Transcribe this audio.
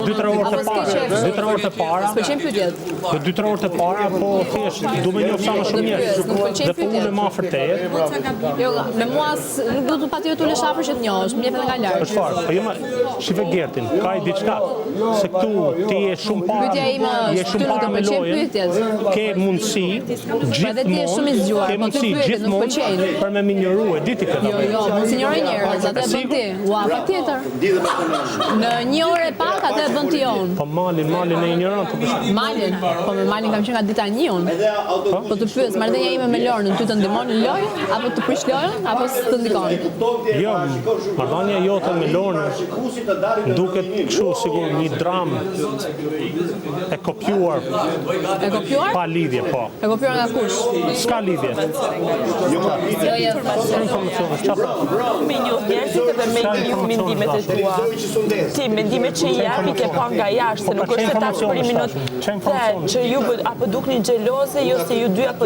2-3 orë të para. S'pëlqen pyetjet. Po 2-3 orë të para, po thjesht du me njoh sa më shumë njerëz. Dhe po unë më afër teje. Jo, me mua nuk do të patjetër të lëshafër që të njohësh, më jep edhe nga larg. Është fare, po jema shive Gertin, ka i diçka. Se këtu ti je shumë para. Pyetja ime është, ty nuk të pëlqen pyetjet. Ke mundësi gjithmonë për me minjorue, diti këtë. Jo, mos injoroj njerëz, atë e bën ti. Ua, patjetër. Në 1 orë e pak atë e bën ti on. Po malin e injoron të përshë. Malin, po me Malin kam qenë nga dita 1 unë. Po të pyes, marrëdhënia ime me Lorën, ty të ndihmon në lojë apo të prish lojën apo të ndikon? Jo, marrëdhënia jote me Lorën duket kështu sigur një dramë e kopjuar. E kopjuar? Pa lidhje, po. E kopjuar nga kush? S'ka lidhje. Me njoh njerëzit edhe me njoh mendimet e tua. Ti mendimet që i japi ke pa nga jashtë, se nuk është se ta për një minutë që ju apo dukni xheloze, jo se ju dy apo